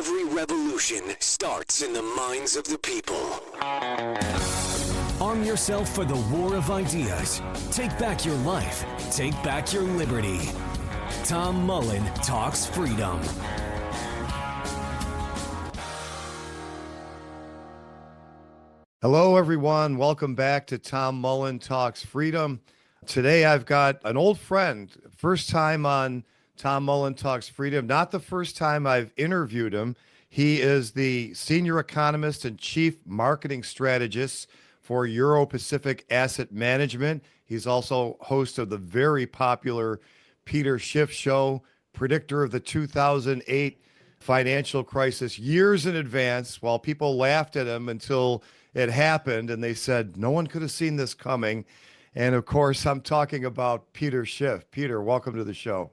Every revolution starts in the minds of the people. Arm yourself for the war of ideas. Take back your life. Take back your liberty. Tom Mullen Talks Freedom. Hello, everyone. Welcome back to Tom Mullen Talks Freedom. Today, I've got an old friend. First time on Tom Mullen Talks Freedom. Not the first time I've interviewed him. He is the senior economist and chief marketing strategist for Euro-Pacific Asset Management. He's also host of the very popular Peter Schiff show, predictor of the 2008 financial crisis years in advance, while people laughed at him until it happened and they said, no one could have seen this coming. And of course, I'm talking about Peter Schiff. Peter, welcome to the show.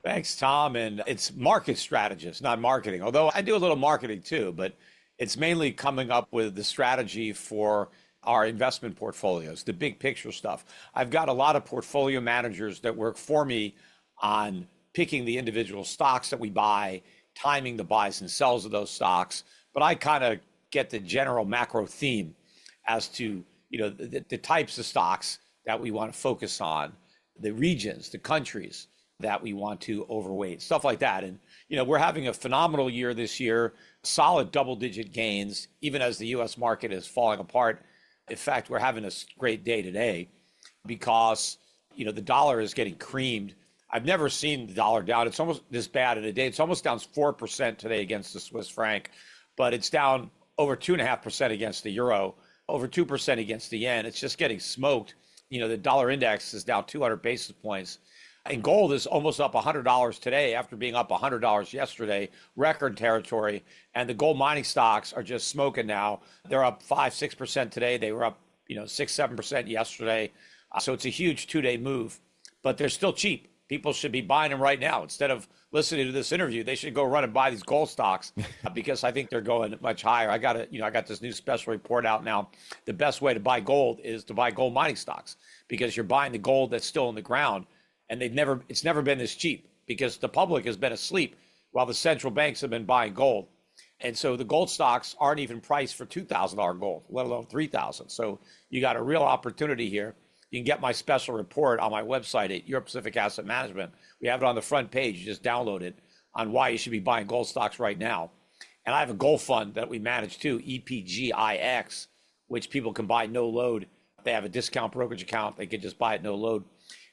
Thanks, Tom. And it's market strategist, not marketing, although I do a little marketing too, but it's mainly coming up with the strategy for our investment portfolios, the big picture stuff. I've got a lot of portfolio managers that work for me on picking the individual stocks that we buy, timing the buys and sells of those stocks. But I kind of get the general macro theme as to, the types of stocks that we want to focus on, the regions, the countries that we want to overweight, stuff like that. And, we're having a phenomenal year this year, solid double-digit gains, even as the U.S. market is falling apart. In fact, we're having a great day today because, the dollar is getting creamed. I've never seen the dollar down. It's almost this bad in a day. It's almost down 4% today against the Swiss franc, but it's down over 2.5% against the euro, over 2% against the yen. It's just getting smoked. The dollar index is down 200 basis points. And gold is almost up $100 today after being up $100 yesterday, record territory. And the gold mining stocks are just smoking now. They're up 5-6% today. They were up, 6-7% yesterday. So it's a huge two-day move, but they're still cheap. People should be buying them right now. Instead of listening to this interview, they should go run and buy these gold stocks because I think they're going much higher. I got this new special report out now. The best way to buy gold is to buy gold mining stocks because you're buying the gold that's still in the ground. And it's never been this cheap because the public has been asleep while the central banks have been buying gold. And so the gold stocks aren't even priced for $2,000 gold, let alone $3,000. So you got a real opportunity here. You can get my special report on my website at Euro-Pacific Asset Management. We have it on the front page. You just download it on why you should be buying gold stocks right now. And I have a gold fund that we manage too, EPGIX, which people can buy no load. They have a discount brokerage account. They can just buy it no load.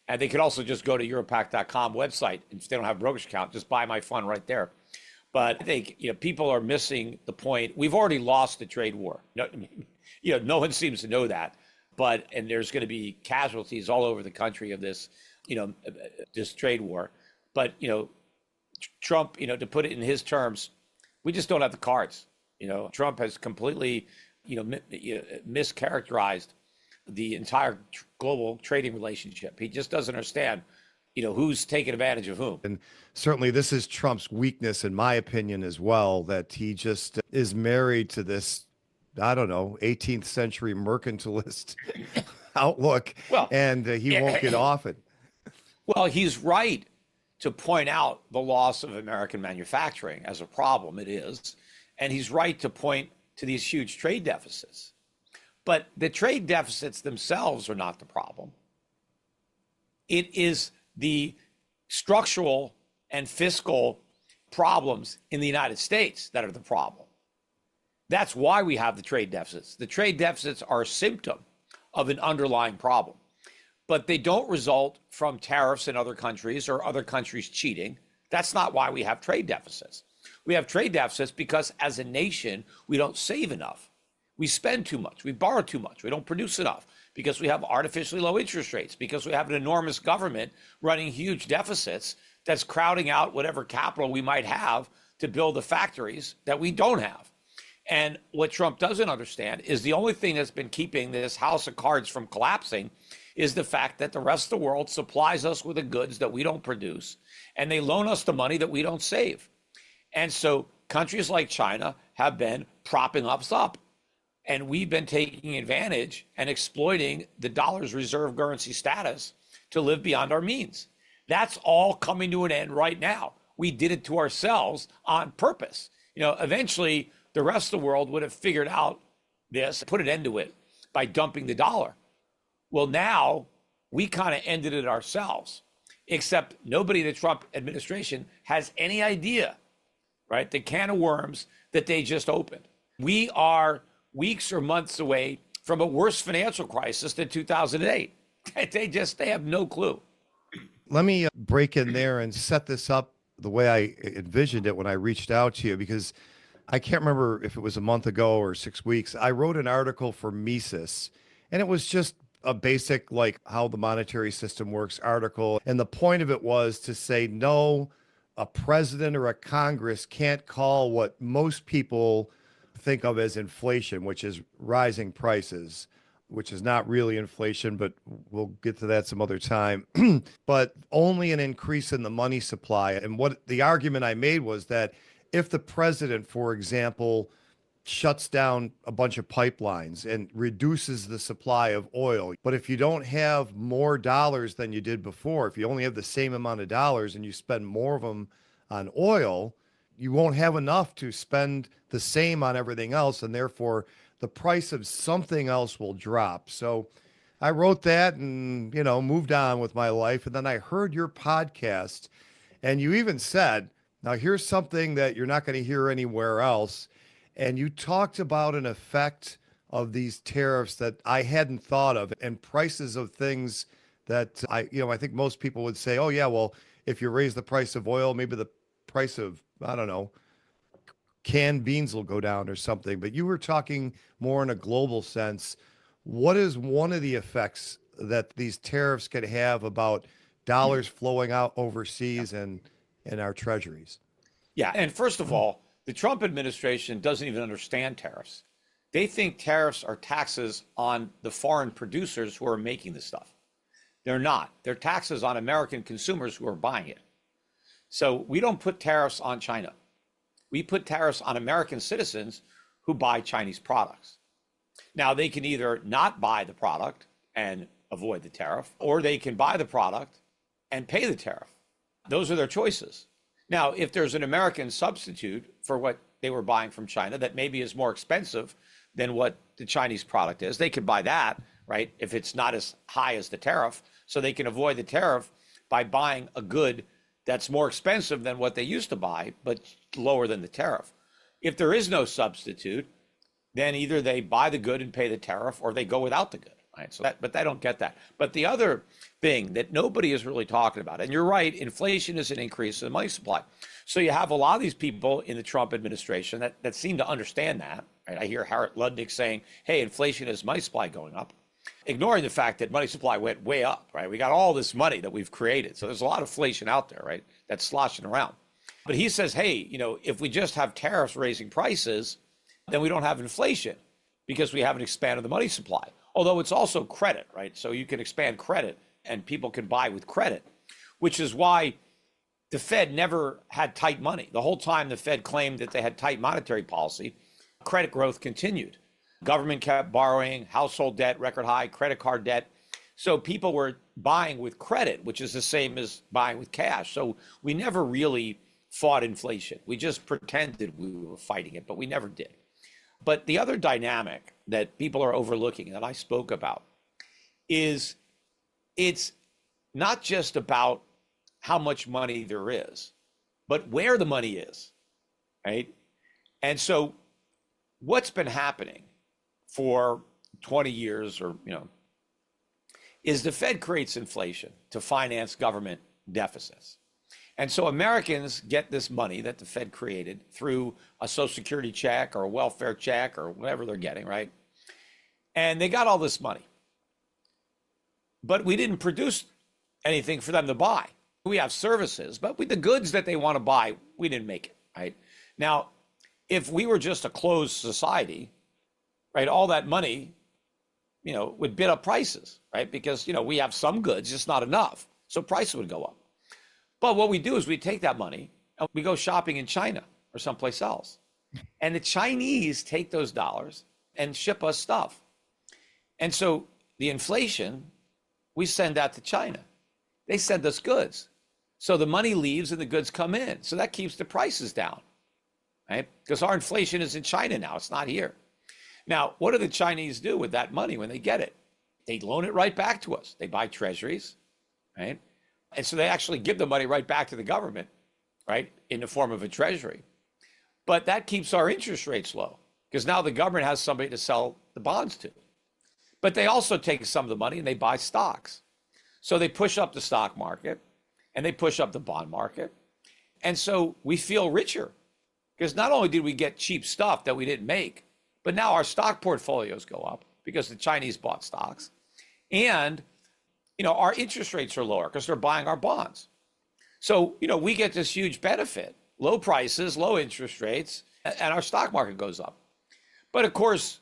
And they could also just go to Europac.com website. And if they don't have a brokerage account, just buy my fund right there. But I think people are missing the point. We've already lost the trade war. No one seems to know that. And there's going to be casualties all over the country of this, this trade war. But Trump, to put it in his terms, we just don't have the cards. Trump has completely, mischaracterized the entire global trading relationship. He just doesn't understand, who's taking advantage of whom. And certainly this is Trump's weakness, in my opinion, as well, that he just is married to this, 18th century mercantilist outlook, and he won't get off it. Well, he's right to point out the loss of American manufacturing as a problem. It is. And he's right to point to these huge trade deficits. But the trade deficits themselves are not the problem. It is the structural and fiscal problems in the United States that are the problem. That's why we have the trade deficits. The trade deficits are a symptom of an underlying problem, but they don't result from tariffs in other countries or other countries cheating. That's not why we have trade deficits. We have trade deficits because as a nation, we don't save enough. We spend too much. We borrow too much. We don't produce enough because we have artificially low interest rates, because we have an enormous government running huge deficits that's crowding out whatever capital we might have to build the factories that we don't have. And what Trump doesn't understand is the only thing that's been keeping this house of cards from collapsing is the fact that the rest of the world supplies us with the goods that we don't produce, and they loan us the money that we don't save. And so countries like China have been propping us up. And we've been taking advantage and exploiting the dollar's reserve currency status to live beyond our means. That's all coming to an end right now. We did it to ourselves on purpose. Eventually the rest of the world would have figured out this, put an end to it by dumping the dollar. Well, now we kind of ended it ourselves, except nobody in the Trump administration has any idea, right? The can of worms that they just opened. We are weeks or months away from a worse financial crisis than 2008. They have no clue. Let me break in there and set this up the way I envisioned it when I reached out to you, because I can't remember if it was a month ago or 6 weeks. I wrote an article for Mises, and it was just a basic, like, how the monetary system works article. And the point of it was to say, no, a president or a Congress can't call what most people think of as inflation, which is rising prices, which is not really inflation, but we'll get to that some other time, but only an increase in the money supply. And what the argument I made was that if the president, for example, shuts down a bunch of pipelines and reduces the supply of oil, but if you don't have more dollars than you did before, if you only have the same amount of dollars and you spend more of them on oil, you won't have enough to spend the same on everything else, and therefore the price of something else will drop. So I wrote that and, moved on with my life. And then I heard your podcast, and you even said, now here's something that you're not going to hear anywhere else. And you talked about an effect of these tariffs that I hadn't thought of, and prices of things that I think most people would say, oh yeah, well, if you raise the price of oil, maybe the price of, I don't know, canned beans will go down or something. But you were talking more in a global sense. What is one of the effects that these tariffs could have about dollars flowing out overseas and in our treasuries? Yeah. And first of all, the Trump administration doesn't even understand tariffs. They think tariffs are taxes on the foreign producers who are making the stuff. They're not. They're taxes on American consumers who are buying it. So we don't put tariffs on China. We put tariffs on American citizens who buy Chinese products. Now, they can either not buy the product and avoid the tariff, or they can buy the product and pay the tariff. Those are their choices. Now, if there's an American substitute for what they were buying from China that maybe is more expensive than what the Chinese product is, they could buy that, right? If it's not as high as the tariff, so they can avoid the tariff by buying a good that's more expensive than what they used to buy, but lower than the tariff. If there is no substitute, then either they buy the good and pay the tariff, or they go without the good, right? But they don't get that. But the other thing that nobody is really talking about, and you're right, inflation is an increase in the money supply. So you have a lot of these people in the Trump administration that seem to understand that, right? I hear Harry Ludnick saying, hey, inflation is money supply going up, ignoring the fact that money supply went way up, right? We got all this money that we've created. So there's a lot of inflation out there, right? That's sloshing around. But he says, hey, if we just have tariffs raising prices, then we don't have inflation because we haven't expanded the money supply. Although it's also credit, right? So you can expand credit and people can buy with credit, which is why the Fed never had tight money. The whole time the Fed claimed that they had tight monetary policy, credit growth continued. Government kept borrowing, household debt, record high, credit card debt. So people were buying with credit, which is the same as buying with cash. So we never really fought inflation. We just pretended we were fighting it, but we never did. But the other dynamic that people are overlooking that I spoke about is it's not just about how much money there is, but where the money is, right? And so what's been happening for 20 years is the Fed creates inflation to finance government deficits. And so Americans get this money that the Fed created through a Social Security check or a welfare check or whatever they're getting, right? And they got all this money. But we didn't produce anything for them to buy. We have services, but with the goods that they want to buy, we didn't make it, right? Now, if we were just a closed society, right, all that money, would bid up prices, right? Because, we have some goods, just not enough. So prices would go up. But what we do is we take that money and we go shopping in China or someplace else. And the Chinese take those dollars and ship us stuff. And so the inflation, we send that to China. They send us goods. So the money leaves and the goods come in. So that keeps the prices down. right? Because our inflation is in China now. It's not here. Now, what do the Chinese do with that money when they get it? They loan it right back to us. They buy treasuries, right? And so they actually give the money right back to the government, right, in the form of a treasury. But that keeps our interest rates low because now the government has somebody to sell the bonds to. But they also take some of the money and they buy stocks. So they push up the stock market and they push up the bond market. And so we feel richer because not only did we get cheap stuff that we didn't make, but now our stock portfolios go up because the Chinese bought stocks. And, our interest rates are lower because they're buying our bonds. So, we get this huge benefit, low prices, low interest rates, and our stock market goes up. But of course,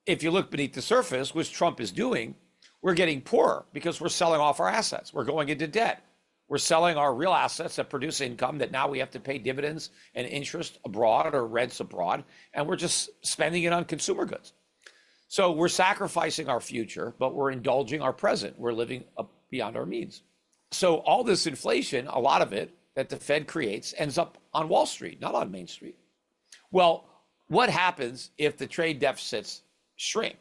if you look beneath the surface, which Trump is doing, we're getting poorer because we're selling off our assets. We're going into debt. We're selling our real assets that produce income that now we have to pay dividends and interest abroad or rents abroad, and we're just spending it on consumer goods. So we're sacrificing our future, but we're indulging our present. We're living up beyond our means. So all this inflation, a lot of it that the Fed creates ends up on Wall Street, not on Main Street. Well, what happens if the trade deficits shrink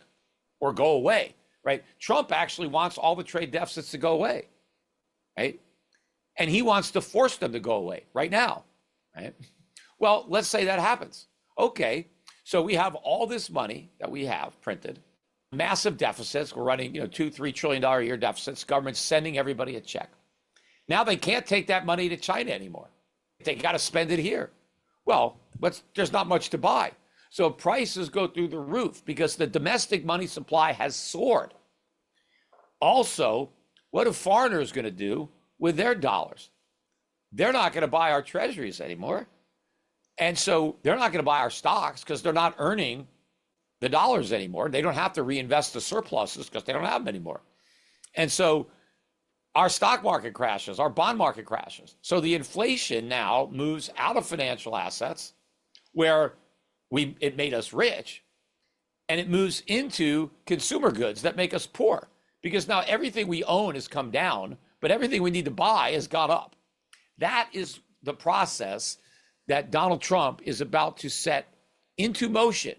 or go away, right? Trump actually wants all the trade deficits to go away, right? And he wants to force them to go away right now, right? Well, let's say that happens. Okay, so we have all this money that we have printed, massive deficits. We're running, $2-3 trillion a year deficits. Government's sending everybody a check. Now they can't take that money to China anymore. They got to spend it here. Well, there's not much to buy. So prices go through the roof because the domestic money supply has soared. Also, what are foreigners going to do with their dollars? They're not going to buy our treasuries anymore. And so they're not going to buy our stocks because they're not earning the dollars anymore. They don't have to reinvest the surpluses because they don't have them anymore. And so our stock market crashes, our bond market crashes. So the inflation now moves out of financial assets where it made us rich, and it moves into consumer goods that make us poor because now everything we own has come down, but everything we need to buy has gone up. That is the process that Donald Trump is about to set into motion.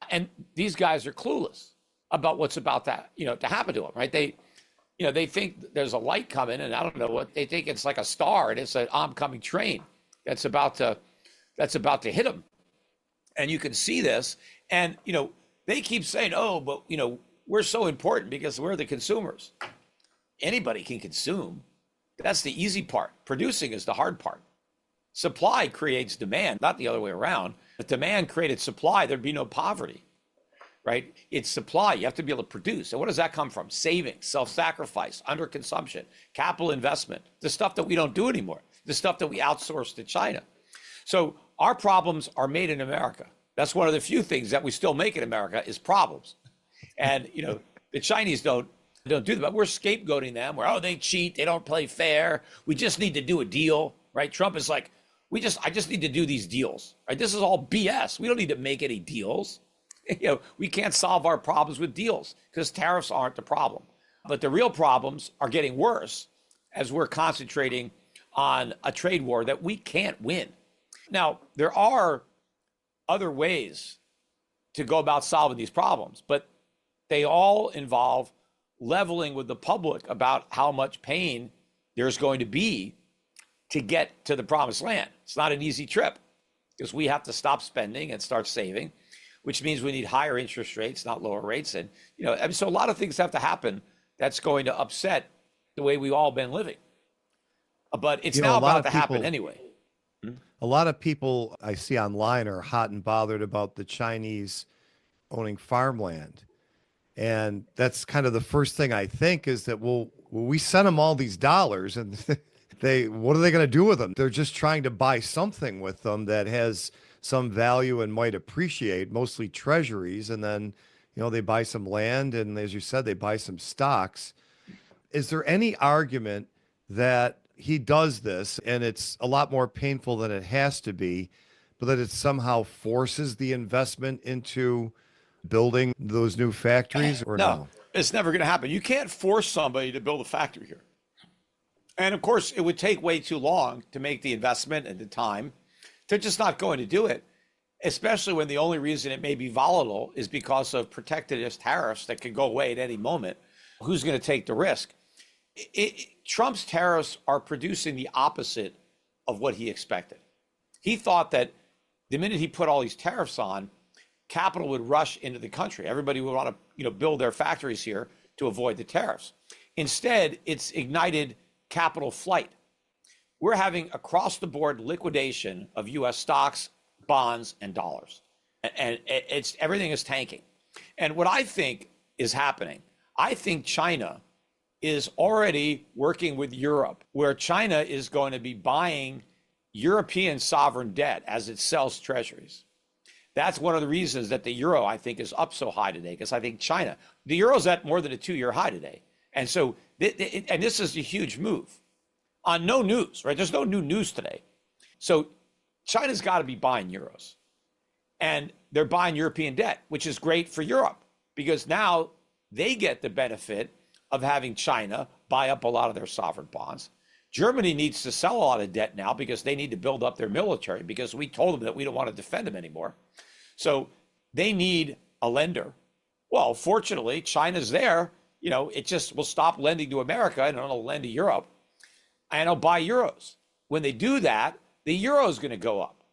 And these guys are clueless about what's about to happen to them, right? They think there's a light coming, and I don't know what they think. It's like a star, and it's an oncoming train that's about to hit them. And you can see this, and they keep saying, "Oh, but we're so important because we're the consumers." Anybody can consume. That's the easy part. Producing is the hard part. Supply creates demand, not the other way around. If demand created supply, there'd be no poverty, right? It's supply. You have to be able to produce. And what does that come from? Savings, self-sacrifice, underconsumption, capital investment, the stuff that we don't do anymore, the stuff that we outsource to China. So our problems are made in America. That's one of the few things that we still make in America is problems. And, the Chinese don't do that, but we're scapegoating them. They cheat, they don't play fair. We just need to do a deal, right? Trump is like, I just need to do these deals, right? This is all BS. We don't need to make any deals. We can't solve our problems with deals because tariffs aren't the problem. But the real problems are getting worse as we're concentrating on a trade war that we can't win. Now, there are other ways to go about solving these problems, but they all involve leveling with the public about how much pain there's going to be to get to the promised land. It's not an easy trip because we have to stop spending and start saving, which means we need higher interest rates, not lower rates. And, so a lot of things have to happen that's going to upset the way we've all been living. But it's now about to happen anyway. A lot of people I see online are hot and bothered about the Chinese owning farmland. And that's kind of the first thing I think is that, we sent them all these dollars and what are they going to do with them? They're just trying to buy something with them that has some value and might appreciate, mostly treasuries. And then, they buy some land. And as you said, they buy some stocks. Is there any argument that he does this and it's a lot more painful than it has to be, but that it somehow forces the investment into building those new factories or no? It's never going to happen. You can't force somebody to build a factory here. And of course, it would take way too long to make the investment and the time They're just not going to do it, especially when the only reason it may be volatile is because of protectionist tariffs that could go away at any moment. Who's going to take the risk? Trump's tariffs are producing the opposite of what he expected. He thought that the minute he put all these tariffs on, capital would rush into the country. Everybody would want to, build their factories here to avoid the tariffs. Instead, it's ignited capital flight. We're having across the board liquidation of US stocks, bonds, and dollars. And everything is tanking. And what I think is happening, I think China is already working with Europe, where China is going to be buying European sovereign debt as it sells treasuries. That's one of the reasons that the euro, I think, is up so high today, because I think China, the euro's at more than a 2-year high today. And so, and this is a huge move on no news, right? There's no new news today. So China's got to be buying euros, and they're buying European debt, which is great for Europe because now they get the benefit of having China buy up a lot of their sovereign bonds. Germany needs to sell a lot of debt now because they need to build up their military because we told them that we don't want to defend them anymore. So they need a lender. Well, fortunately, China's there. It just will stop lending to America and it'll lend to Europe and it'll buy euros. When they do that, the euro is going to go up.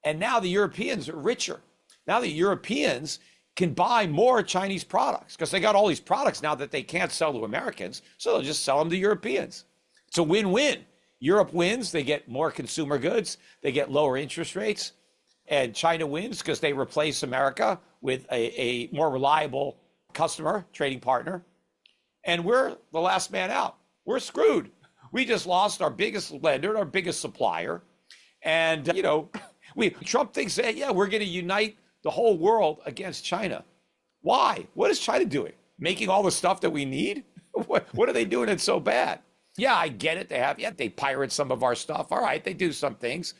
And now the Europeans are richer. Now the Europeans can buy more Chinese products because they got all these products now that they can't sell to Americans. So they'll just sell them to Europeans. It's a win-win. Europe wins, they get more consumer goods, they get lower interest rates, and China wins because they replace America with a more reliable customer, trading partner. And we're the last man out. We're screwed. We just lost our biggest lender, our biggest supplier. And, Trump thinks that, we're going to unite the whole world against China. Why? What is China doing? Making all the stuff that we need? What are they doing it so bad? Yeah, I get it. They pirate some of our stuff. All right, they do some things.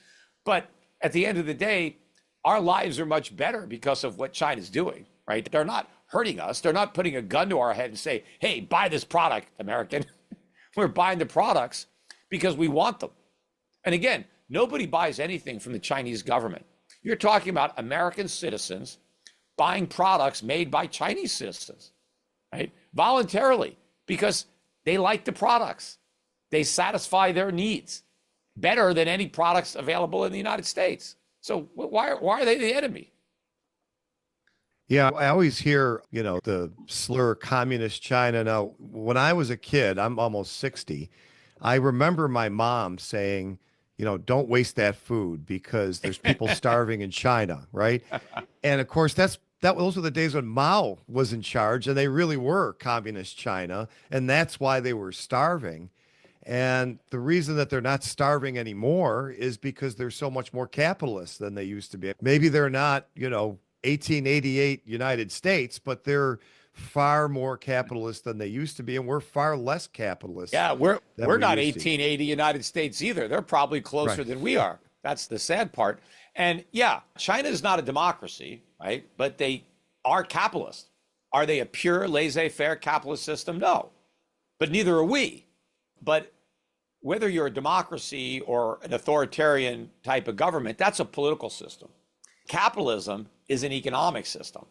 But at the end of the day, our lives are much better because of what China's doing, right? They're not hurting us. They're not putting a gun to our head and say, hey, buy this product, American. We're buying the products because we want them. And again, nobody buys anything from the Chinese government. You're talking about American citizens buying products made by Chinese citizens, right? Voluntarily, because they like the products. They satisfy their needs better than any products available in the United States. So why are they the enemy? Yeah, I always hear, the slur communist China. Now, when I was a kid, I'm almost 60, I remember my mom saying, don't waste that food because there's people starving in China, right? And of course, those were the days when Mao was in charge, and they really were communist China, and that's why they were starving. And the reason that they're not starving anymore is because they're so much more capitalist than they used to be. Maybe they're not, 1888 United States, but they're far more capitalist than they used to be, and we're far less capitalist. Yeah, we're not 1880 United States either. They're probably closer than we are. That's the sad part. And yeah, China is not a democracy, right? But they are capitalist. Are they a pure laissez-faire capitalist system? No, but neither are we. But whether you're a democracy or an authoritarian type of government, that's a political system. Capitalism is an economic system.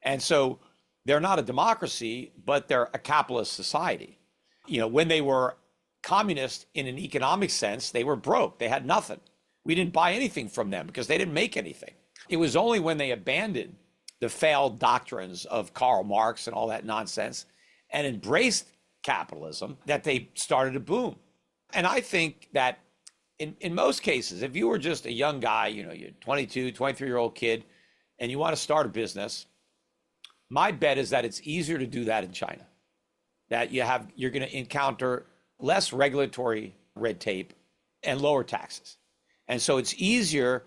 And so they're not a democracy, but they're a capitalist society. When they were communist in an economic sense, they were broke. They had nothing. We didn't buy anything from them because they didn't make anything. It was only when they abandoned the failed doctrines of Karl Marx and all that nonsense and embraced capitalism that they started to boom. And I think that in most cases, if you were just a young guy, you're 22, 23-year-old kid, and you want to start a business, my bet is that it's easier to do that in China. That you're going to encounter less regulatory red tape and lower taxes. And so it's easier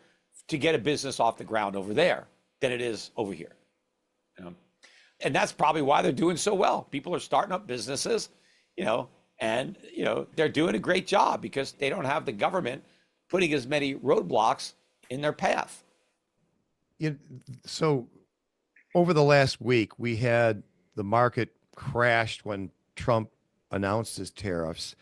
to get a business off the ground over there than it is over here. And that's probably why they're doing so well. People are starting up businesses, and they're doing a great job because they don't have the government putting as many roadblocks in their path. So over the last week, we had the market crashed when Trump announced his tariffs.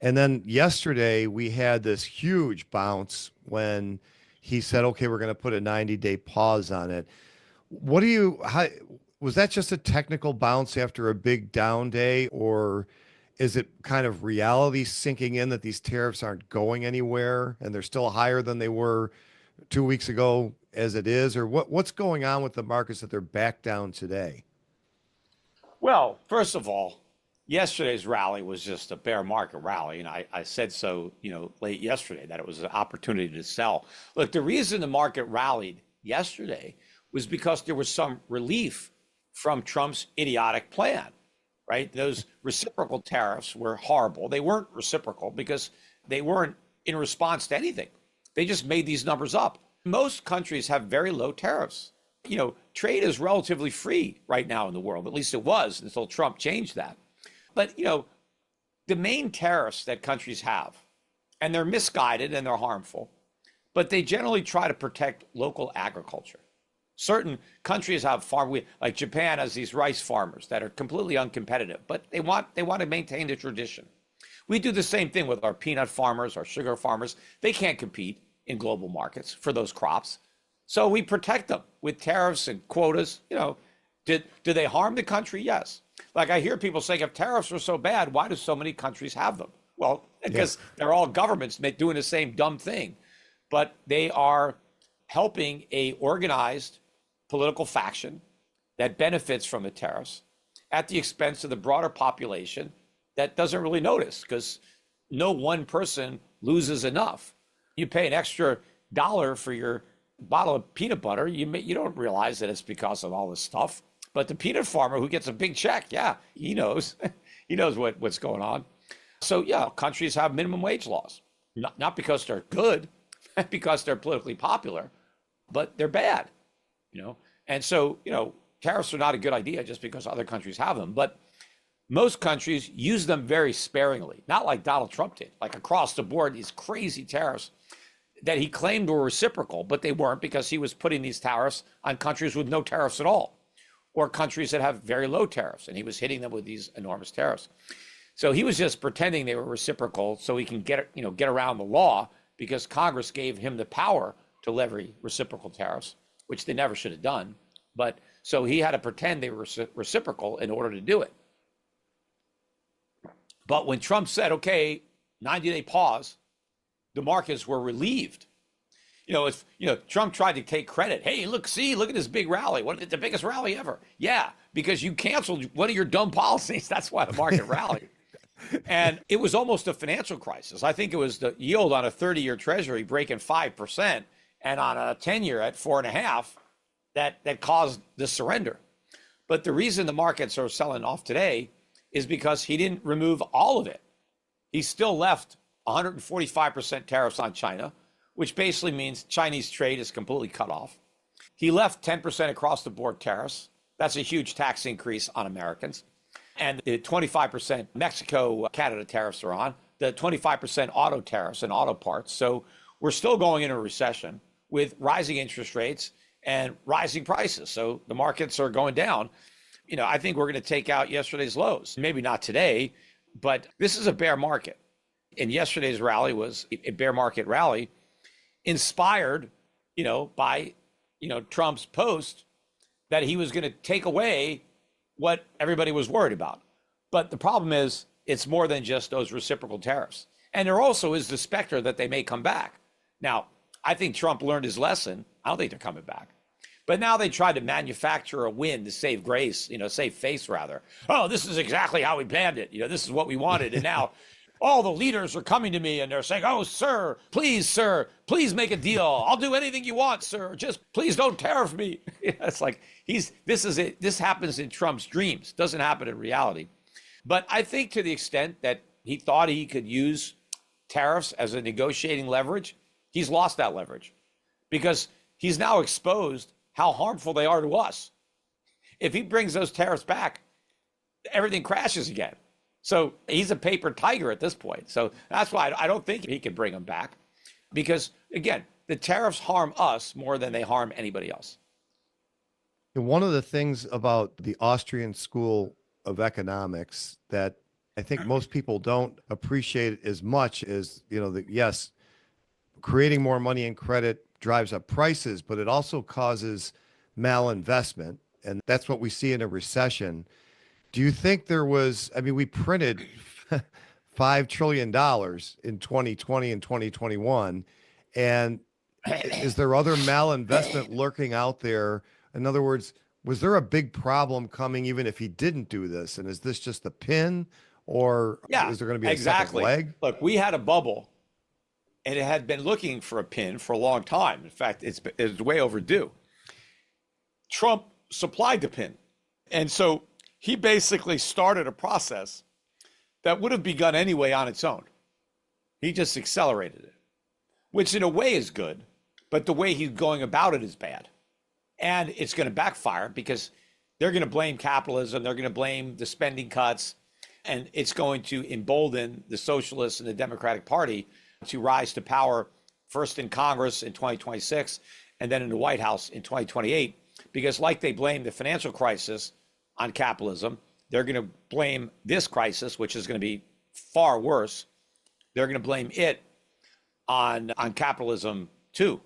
And then yesterday we had this huge bounce when he said, okay, we're going to put a 90-day pause on it. How, was that just a technical bounce after a big down day, or is it kind of reality sinking in that these tariffs aren't going anywhere and they're still higher than they were 2 weeks ago as it is? Or what's going on with the markets that they're back down today? Well, first of all, yesterday's rally was just a bear market rally, and I said so, late yesterday that it was an opportunity to sell. Look, the reason the market rallied yesterday was because there was some relief from Trump's idiotic plan, right? Those reciprocal tariffs were horrible. They weren't reciprocal because they weren't in response to anything. They just made these numbers up. Most countries have very low tariffs. Trade is relatively free right now in the world. At least it was until Trump changed that. But, the main tariffs that countries have, and they're misguided and they're harmful, but they generally try to protect local agriculture. Certain countries have like Japan has these rice farmers that are completely uncompetitive, but they want to maintain the tradition. We do the same thing with our peanut farmers, our sugar farmers. They can't compete in global markets for those crops. So we protect them with tariffs and quotas. Do they harm the country? Yes. Like I hear people saying, if tariffs are so bad, why do so many countries have them? Well, because they're all governments doing the same dumb thing. But they are helping a organized political faction that benefits from the tariffs at the expense of the broader population that doesn't really notice, because no one person loses enough. You pay an extra $1 for your bottle of peanut butter, you don't realize that it's because of all this stuff. But the peanut farmer who gets a big check, yeah, he knows. He knows what's going on. So yeah, countries have minimum wage laws, not because they're good, because they're politically popular, but they're bad. And so tariffs are not a good idea just because other countries have them. But most countries use them very sparingly, not like Donald Trump did, like across the board, these crazy tariffs that he claimed were reciprocal, but they weren't, because he was putting these tariffs on countries with no tariffs at all, or countries that have very low tariffs, and he was hitting them with these enormous tariffs. So he was just pretending they were reciprocal so he can get around the law, because Congress gave him the power to levy reciprocal tariffs, which they never should have done. But so he had to pretend they were reciprocal in order to do it. But when Trump said, okay, 90-day pause, the markets were relieved. If Trump tried to take credit, hey, look at this big rally. The biggest rally ever. Yeah, because you canceled one of your dumb policies. That's why the market rallied. And it was almost a financial crisis. I think it was the yield on a 30-year treasury breaking 5%, and on a 10-year at 4.5%, that caused the surrender. But the reason the markets are selling off today is because he didn't remove all of it. He still left 145% tariffs on China, which basically means Chinese trade is completely cut off. He left 10% across the board tariffs. That's a huge tax increase on Americans. And the 25% Mexico, Canada tariffs are on, the 25% auto tariffs and auto parts. So we're still going into a recession with rising interest rates and rising prices. So the markets are going down. I think we're going to take out yesterday's lows. Maybe not today, but this is a bear market. And yesterday's rally was a bear market rally inspired, by, Trump's post that he was going to take away what everybody was worried about. But the problem is, it's more than just those reciprocal tariffs. And there also is the specter that they may come back. Now, I think Trump learned his lesson. I don't think they're coming back. But now they tried to manufacture a win to save grace, save face rather. Oh, this is exactly how we planned it. This is what we wanted. And now all the leaders are coming to me and they're saying, oh, sir, please make a deal. I'll do anything you want, sir. Just please don't tariff me. It's like this happens in Trump's dreams. Doesn't happen in reality. But I think to the extent that he thought he could use tariffs as a negotiating leverage, he's lost that leverage, because he's now exposed how harmful they are to us. If he brings those tariffs back, everything crashes again. So he's a paper tiger at this point. So that's why I don't think he can bring them back, because, again, the tariffs harm us more than they harm anybody else. And one of the things about the Austrian School of Economics that I think most people don't appreciate as much is, yes, creating more money and credit drives up prices, but it also causes malinvestment. And that's what we see in a recession. Do you think there was, I mean, we printed $5 trillion in 2020 and 2021. And is there other malinvestment lurking out there? In other words, was there a big problem coming even if he didn't do this? And is this just a pin, or Yeah, is there going to be a exactly. second leg? Look, we had a bubble and it had been looking for a pin for a long time. In fact, it's way overdue. Trump supplied the pin. And so he basically started a process that would have begun anyway on its own. He just accelerated it, which in a way is good, but the way he's going about it is bad. And it's going to backfire because they're going to blame capitalism, they're going to blame the spending cuts, and it's going to embolden the socialists and the Democratic Party to rise to power first in Congress in 2026 and then in the White House in 2028. Because like they blame the financial crisis on capitalism, they're going to blame this crisis, which is going to be far worse. They're going to blame it on capitalism too.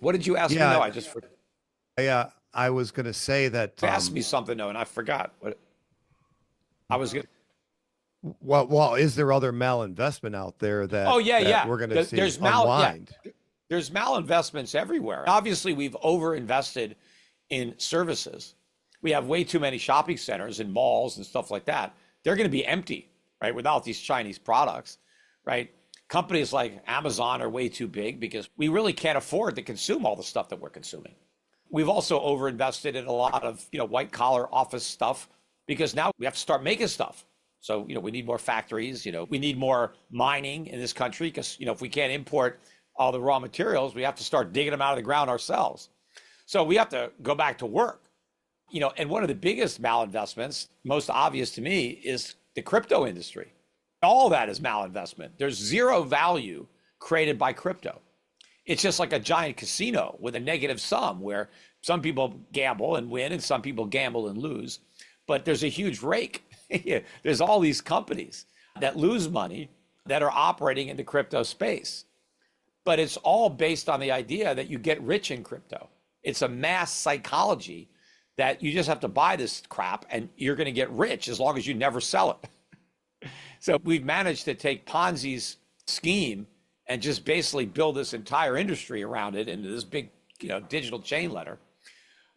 What did you ask me? No, I just forgot. Yeah, I was going to say that. You asked me something though, and I forgot what I was going. Well, is there other malinvestment out there that? Oh yeah, that we're going to see unwind? There's malinvestments everywhere. Obviously, we've overinvested in services. We have way too many shopping centers and malls and stuff like that. They're going to be empty, right, without these Chinese products, right? Companies like Amazon are way too big because we really can't afford to consume all the stuff that we're consuming. We've also overinvested in a lot of, white collar office stuff because now we have to start making stuff. So, we need more factories, we need more mining in this country because, if we can't import all the raw materials, we have to start digging them out of the ground ourselves. So we have to go back to work, and one of the biggest malinvestments, most obvious to me, is the crypto industry. All that is malinvestment. There's zero value created by crypto. It's just like a giant casino with a negative sum where some people gamble and win and some people gamble and lose, but there's a huge rake. There's all these companies that lose money that are operating in the crypto space. But it's all based on the idea that you get rich in crypto. It's a mass psychology that you just have to buy this crap and you're going to get rich as long as you never sell it. So we've managed to take Ponzi's scheme and just basically build this entire industry around it into this big, digital chain letter.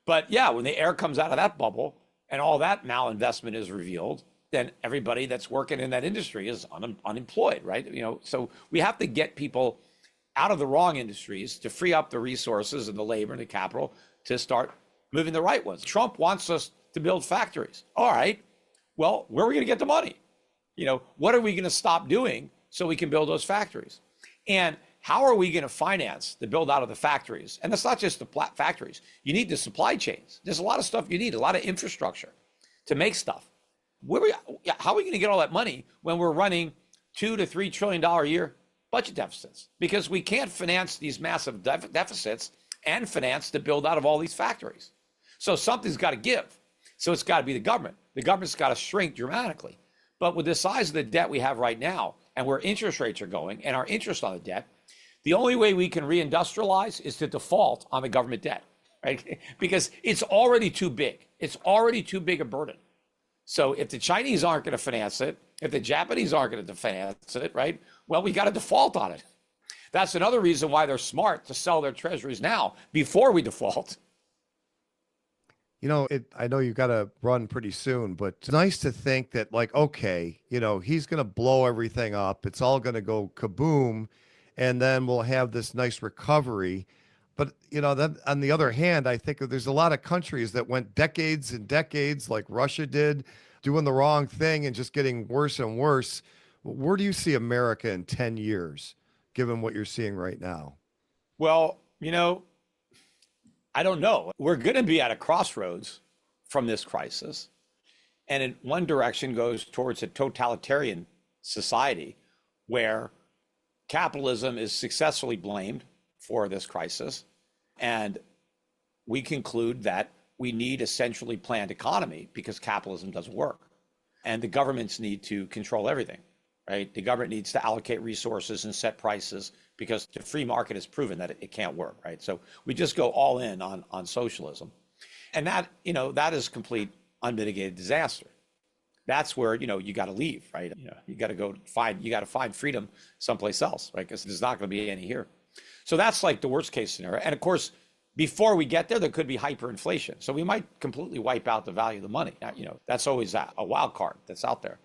But yeah, when the air comes out of that bubble and all that malinvestment is revealed, then everybody that's working in that industry is unemployed, right? So we have to get people out of the wrong industries to free up the resources and the labor and the capital to start moving the right ones. Trump wants us to build factories. All right, well, where are we going to get the money? What are we going to stop doing so we can build those factories? And how are we going to finance the build out of the factories? And that's not just the factories. You need the supply chains. There's a lot of stuff you need, a lot of infrastructure to make stuff. How are we going to get all that money when we're running $2 to $3 trillion a year budget deficits? Because we can't finance these massive deficits and finance the build out of all these factories. So something's got to give. So it's got to be the government. The government's got to shrink dramatically. But with the size of the debt we have right now and where interest rates are going and our interest on the debt, the only way we can reindustrialize is to default on the government debt, right? Because it's already too big. It's already too big a burden. So if the Chinese aren't going to finance it, if the Japanese aren't going to finance it, right? Well, we got to default on it. That's another reason why they're smart to sell their treasuries now before we default. I know you got to run pretty soon, but it's nice to think that okay, he's going to blow everything up. It's all going to go kaboom. And then we'll have this nice recovery. But, then on the other hand, I think there's a lot of countries that went decades and decades like Russia did, doing the wrong thing and just getting worse and worse. Where do you see America in 10 years, given what you're seeing right now? Well, I don't know. We're going to be at a crossroads from this crisis. And in one direction goes towards a totalitarian society where capitalism is successfully blamed for this crisis. And we conclude that we need a centrally planned economy because capitalism doesn't work. And the governments need to control everything. right? The government needs to allocate resources and set prices because the free market has proven that it can't work, right? So we just go all in on socialism. And that, that is complete unmitigated disaster. That's where, you got to leave, right? You got to find freedom someplace else, right? Because there's not going to be any here. So that's like the worst case scenario. And of course, before we get there could be hyperinflation. So we might completely wipe out the value of the money. Now, that's always a wild card that's out there.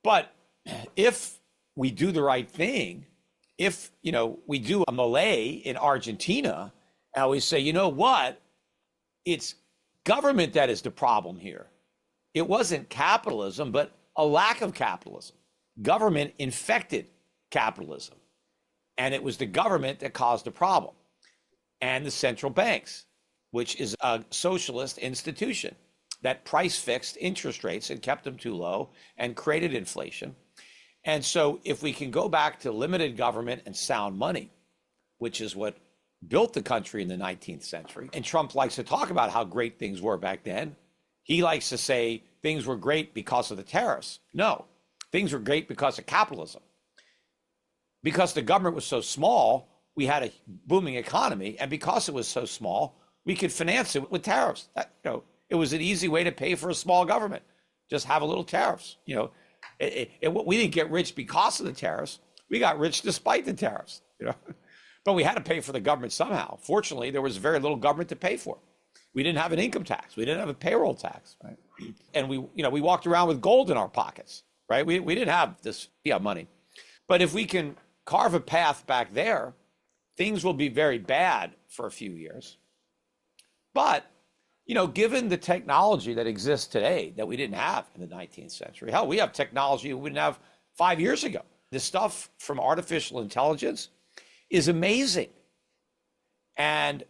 But if we do the right thing, if, we do a Milei in Argentina, and we say, you know what, it's government that is the problem here. It wasn't capitalism, but a lack of capitalism. Government infected capitalism. And it was the government that caused the problem. And the central banks, which is a socialist institution that price fixed interest rates and kept them too low and created inflation. And so if we can go back to limited government and sound money, which is what built the country in the 19th century, and Trump likes to talk about how great things were back then. He likes to say things were great because of the tariffs. No, things were great because of capitalism. Because the government was so small, we had a booming economy. And because it was so small, we could finance it with tariffs. It was an easy way to pay for a small government. Just have a little tariffs. We didn't get rich because of the tariffs. We got rich despite the tariffs. But we had to pay for the government somehow. Fortunately, there was very little government to pay for. We didn't have an income tax. We didn't have a payroll tax, right? And we walked around with gold in our pockets, right? We didn't have this fiat money. But if we can carve a path back there, things will be very bad for a few years. But, given the technology that exists today that we didn't have in the 19th century, hell, we have technology we didn't have 5 years ago. The stuff from artificial intelligence is amazing. And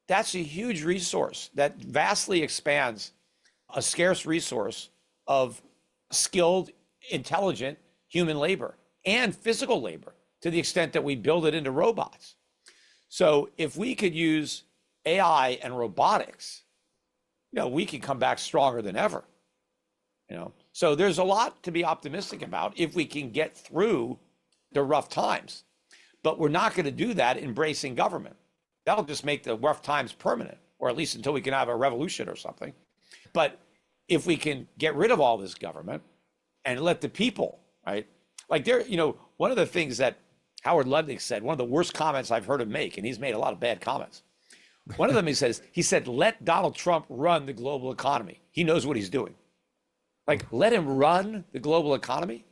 that's a huge resource that vastly expands a scarce resource of skilled, intelligent human labor and physical labor to the extent that we build it into robots. So if we could use AI and robotics, we could come back stronger than ever. So there's a lot to be optimistic about if we can get through the rough times. But we're not going to do that embracing government. That'll just make the rough times permanent, or at least until we can have a revolution or something. But if we can get rid of all this government and let the people, right? Like one of the things that Howard Lutnick said, one of the worst comments I've heard him make, and he's made a lot of bad comments. One of them he said, let Donald Trump run the global economy. He knows what he's doing. Like, let him run the global economy?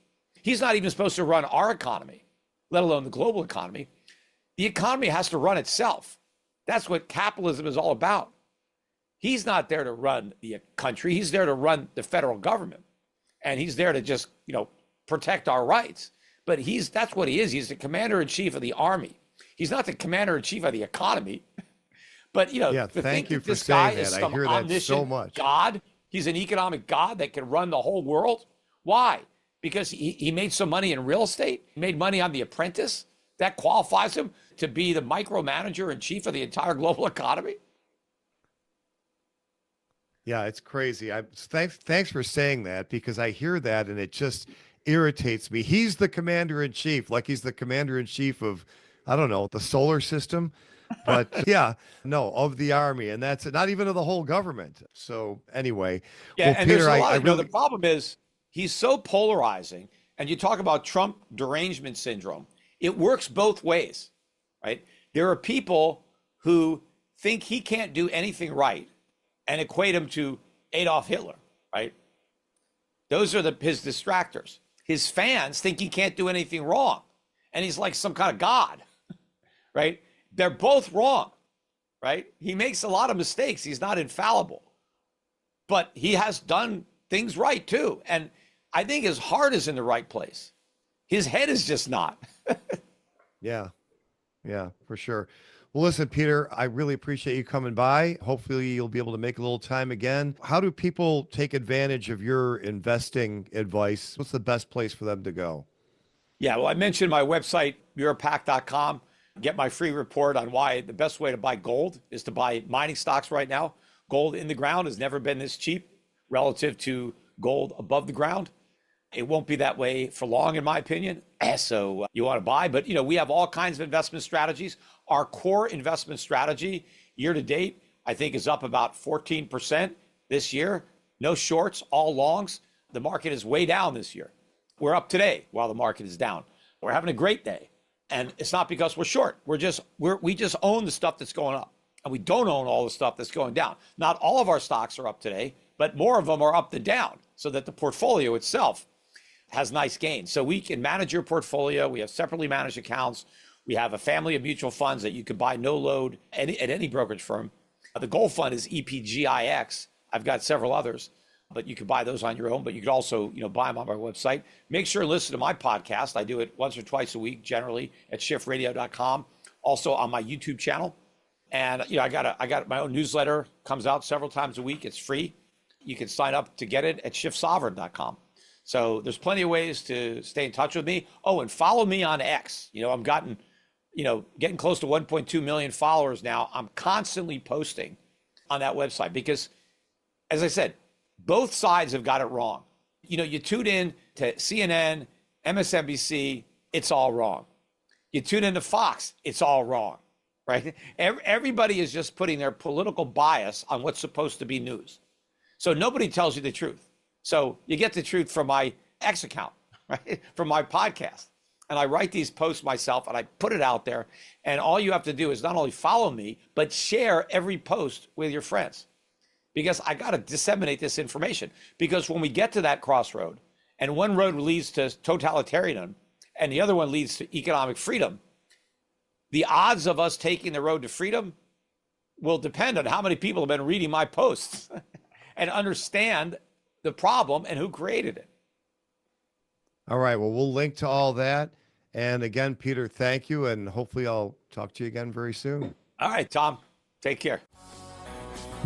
He's not even supposed to run our economy, let alone the global economy. The economy has to run itself. That's what capitalism is all about. He's not there to run the country. He's there to run the federal government. And he's there to just, protect our rights. But that's what he is. He's the commander-in-chief of the army. He's not the commander-in-chief of the economy. But, thank you for saying that. I hear that so much. God, he's an economic god that can run the whole world. Why? Because he made some money in real estate. He made money on The Apprentice. That qualifies him to be the micromanager and chief of the entire global economy. Yeah, it's crazy. Thanks for saying that, because I hear that and it just irritates me. He's the commander in chief, like he's the commander in chief of, I don't know, the solar system. But of the army, and that's not even of the whole government. So anyway, yeah, well, and Peter, there's a lot the problem is he's so polarizing, and you talk about Trump derangement syndrome. It works both ways, right? There are people who think he can't do anything right and equate him to Adolf Hitler, right? Those are his distractors. His fans think he can't do anything wrong, and he's like some kind of god, right? They're both wrong, right? He makes a lot of mistakes. He's not infallible, but he has done things right too. And I think his heart is in the right place. His head is just not. Yeah, for sure. Well, listen, Peter, I really appreciate you coming by. Hopefully you'll be able to make a little time again. How do people take advantage of your investing advice? What's the best place for them to go? Yeah, well, I mentioned my website, Europac.com. Get my free report on why the best way to buy gold is to buy mining stocks right now. Gold in the ground has never been this cheap relative to gold above the ground. It won't be that way for long, in my opinion. So you want to buy, but we have all kinds of investment strategies. Our core investment strategy year to date, I think, is up about 14% this year. No shorts, all longs. The market is way down this year. We're up today while the market is down. We're having a great day. And it's not because we're short. We just own the stuff that's going up. And we don't own all the stuff that's going down. Not all of our stocks are up today, but more of them are up than down, so that the portfolio itself has nice gains. So we can manage your portfolio. We have separately managed accounts. We have a family of mutual funds that you can buy no load at any brokerage firm. The gold fund is EPGIX. I've got several others, but you can buy those on your own. But you could also, buy them on my website. Make sure to listen to my podcast. I do it once or twice a week, generally at schiffradio.com. Also on my YouTube channel. And I got my own newsletter, comes out several times a week. It's free. You can sign up to get it at schiffsovereign.com. So there's plenty of ways to stay in touch with me. Oh, and follow me on X. I'm getting close to 1.2 million followers now. I'm constantly posting on that website because, as I said, both sides have got it wrong. You tune in to CNN, MSNBC, it's all wrong. You tune in to Fox, it's all wrong, right? Everybody is just putting their political bias on what's supposed to be news. So nobody tells you the truth. So you get the truth from my X account, right? From my podcast. And I write these posts myself and I put it out there. And all you have to do is not only follow me, but share every post with your friends. Because I got to disseminate this information. Because when we get to that crossroad, and one road leads to totalitarianism, and the other one leads to economic freedom, the odds of us taking the road to freedom will depend on how many people have been reading my posts and understand the problem and who created it. All right. Well, we'll link to all that. And again, Peter, thank you. And hopefully I'll talk to you again very soon. All right, Tom. Take care.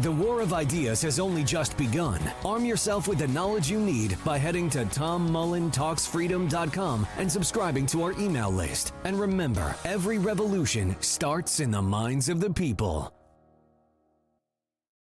The war of ideas has only just begun. Arm yourself with the knowledge you need by heading to TomMullenTalksFreedom.com and subscribing to our email list. And remember, every revolution starts in the minds of the people.